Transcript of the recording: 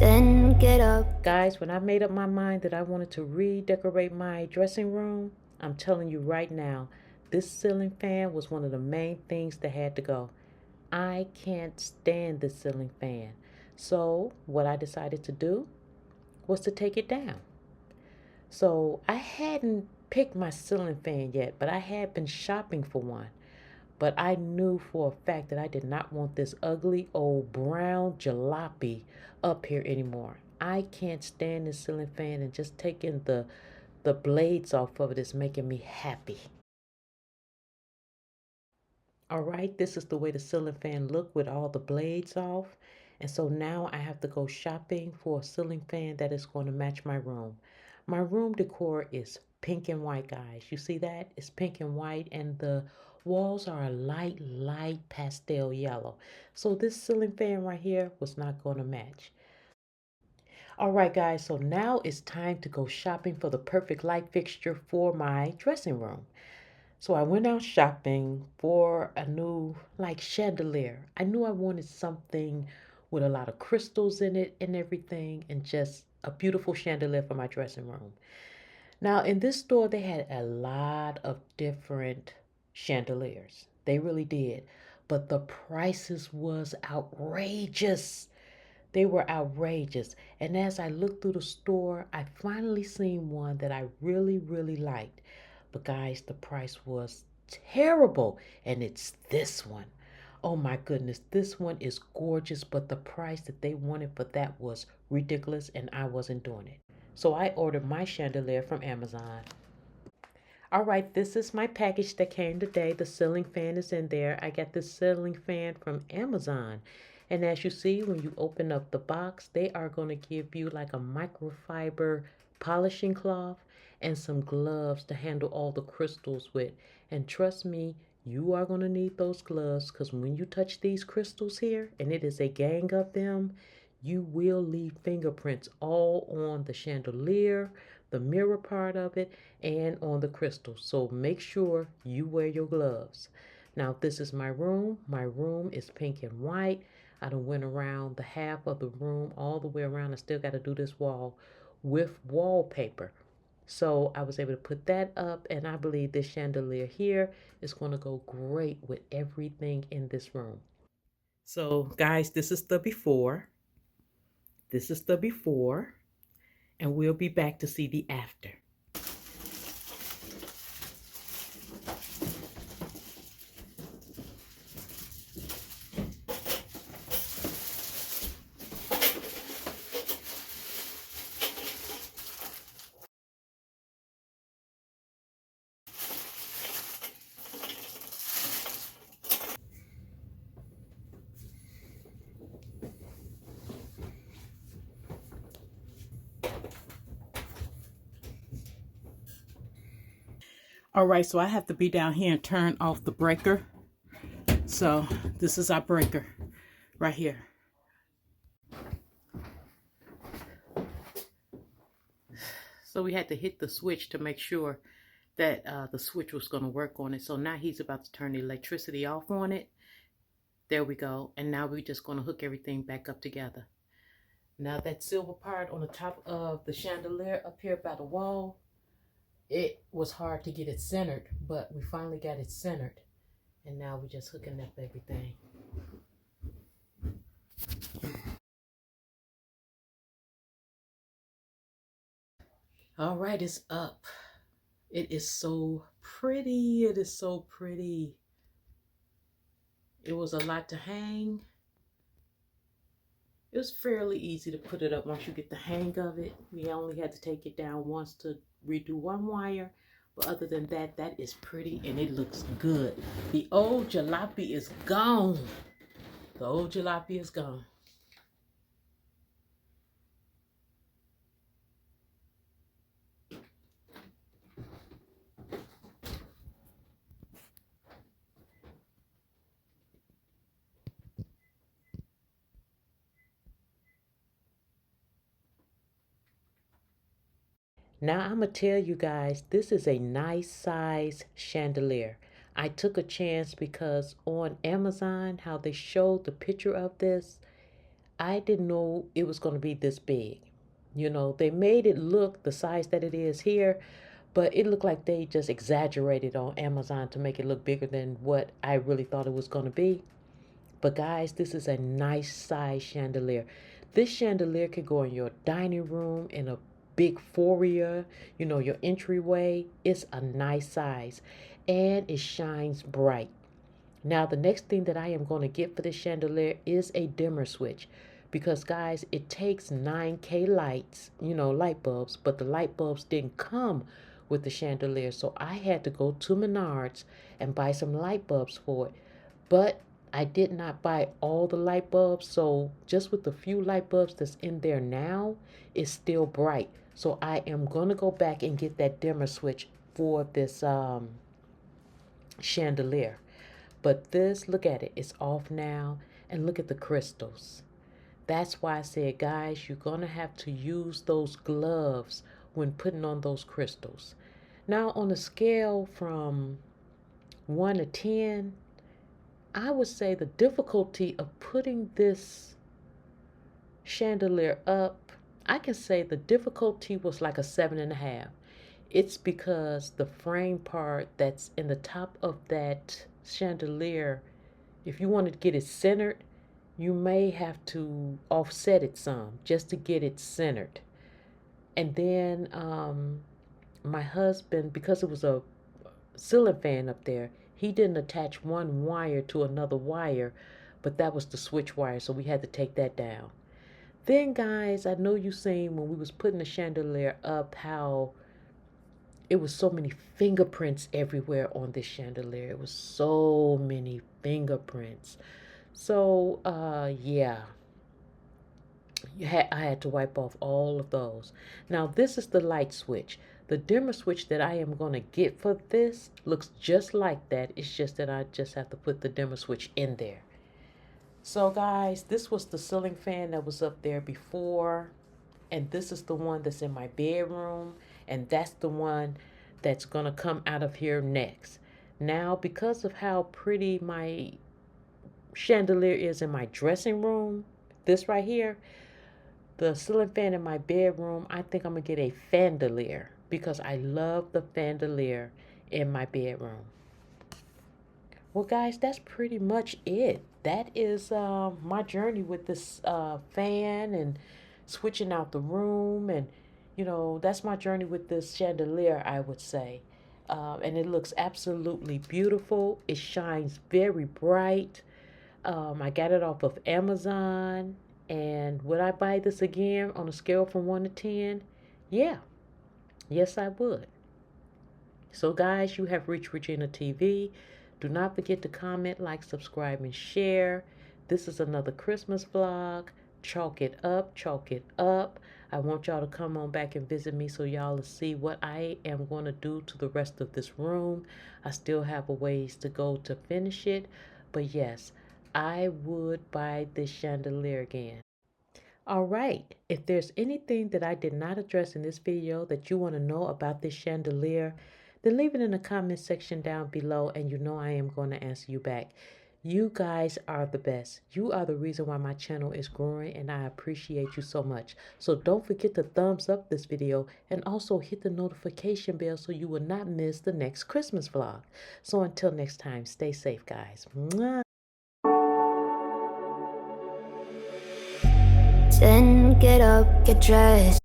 then get up. Guys, when I made up my mind that I wanted to redecorate my dressing room, I'm telling you right now, this ceiling fan was one of the main things that had to go. I can't stand this ceiling fan. So, what I decided to do was to take it down. So, I hadn't picked my ceiling fan yet, but I had been shopping for one. But I knew for a fact that I did not want this ugly old brown jalopy up here anymore. I can't stand this ceiling fan, and just taking the blades off of it is making me happy. All right, this is the way the ceiling fan looked with all the blades off. And so now I have to go shopping for a ceiling fan that is going to match my room. My room decor is pink and white, guys. You see that? It's pink and white, and the walls are a light pastel yellow. So this ceiling fan right here was not going to match. All right, guys, so now it's time to go shopping for the perfect light fixture for my dressing room. So I went out shopping for a new like chandelier. I knew I wanted something with a lot of crystals in it and everything, and just a beautiful chandelier for my dressing room. Now, in this store, they had a lot of different chandeliers. They really did. But the prices was outrageous. They were outrageous. And as I looked through the store, I finally seen one that I really liked. But guys, the price was terrible. And it's this one. Oh my goodness, this one is gorgeous, but the price that they wanted for that was ridiculous, and I wasn't doing it. So I ordered my chandelier from Amazon. All right, this is my package that came today. The ceiling fan is in there. I got this ceiling fan from Amazon. And as you see, when you open up the box, they are going to give you like a microfiber polishing cloth and some gloves to handle all the crystals with. And trust me, you are going to need those gloves, because when you touch these crystals here, and it is a gang of them, you will leave fingerprints all on the chandelier, the mirror part of it, and on the crystal. So make sure you wear your gloves. Now this is my room. My room is pink and white. I done went around the half of the room all the way around. I still got to do this wall with wallpaper. So I was able to put that up, and I believe this chandelier here is going to go great with everything in this room. So guys, this is the before. This is the before, and we'll be back to see the after. All right, so I have to be down here and turn off the breaker. So this is our breaker right here. So we had to hit the switch to make sure that the switch was going to work on it. So now he's about to turn the electricity off on it. There we go. And now we're just going to hook everything back up together. Now that silver part on the top of the chandelier up here by the wall, it was hard to get it centered, but we finally got it centered. And now we're just hooking up everything. All right, it's up. It is so pretty. It is so pretty. It was a lot to hang. It was fairly easy to put it up once you get the hang of it. We only had to take it down once to redo one wire. But other than that, that is pretty and it looks good. The old jalopy is gone. The old jalopy is gone. Now I'm going to tell you guys, this is a nice size chandelier. I took a chance because on Amazon, how they showed the picture of this, I didn't know it was going to be this big. You know, they made it look the size that it is here, but it looked like they just exaggerated on Amazon to make it look bigger than what I really thought it was going to be. But guys, this is a nice size chandelier. This chandelier could go in your dining room, in a big foyer, you know, your entryway. It's a nice size and it shines bright. Now, the next thing that I am going to get for this chandelier is a dimmer switch because, guys, it takes 9K lights, you know, light bulbs, but the light bulbs didn't come with the chandelier. So I had to go to Menards and buy some light bulbs for it. But I did not buy all the light bulbs. So just with the few light bulbs that's in there now, it's still bright. So I am going to go back and get that dimmer switch for this chandelier. But this, look at it, it's off now. And look at the crystals. That's why I said, guys, you're going to have to use those gloves when putting on those crystals. Now, on a scale from 1 to 10, I would say the difficulty of putting this chandelier up, I can say the difficulty was like a 7.5. It's because the frame part that's in the top of that chandelier, if you want to get it centered, you may have to offset it some just to get it centered. And then my husband, because it was a ceiling fan up there, he didn't attach one wire to another wire, but that was the switch wire, so we had to take that down. Then, guys, I know you seen when we was putting the chandelier up how it was so many fingerprints everywhere on this chandelier. It was so many fingerprints. So, yeah, I had to wipe off all of those. Now, this is the light switch. The dimmer switch that I am going to get for this looks just like that. It's just that I just have to put the dimmer switch in there. So, guys, this was the ceiling fan that was up there before. And this is the one that's in my bedroom. And that's the one that's going to come out of here next. Now, because of how pretty my chandelier is in my dressing room, this right here, the ceiling fan in my bedroom, I think I'm going to get a fandelier because I love the fandelier in my bedroom. Well, guys, that's pretty much it. That is my journey with this fan and switching out the room. And, you know, that's my journey with this chandelier, I would say. And it looks absolutely beautiful. It shines very bright. I got it off of Amazon. And would I buy this again on a scale from 1 to 10? Yeah. Yes, I would. So, guys, you have reached Regina TV. Do not forget to comment, like, subscribe, and share. This is another Christmas vlog. Chalk it up, chalk it up. I want y'all to come on back and visit me so y'all will see what I am going to do to the rest of this room. I still have a ways to go to finish it. But yes, I would buy this chandelier again. All right, if there's anything that I did not address in this video that you want to know about this chandelier, then leave it in the comment section down below and you know I am going to answer you back. You guys are the best. You are the reason why my channel is growing and I appreciate you so much. So don't forget to thumbs up this video and also hit the notification bell so you will not miss the next Christmas vlog. So until next time, stay safe, guys. Mwah. Then get up, get dressed.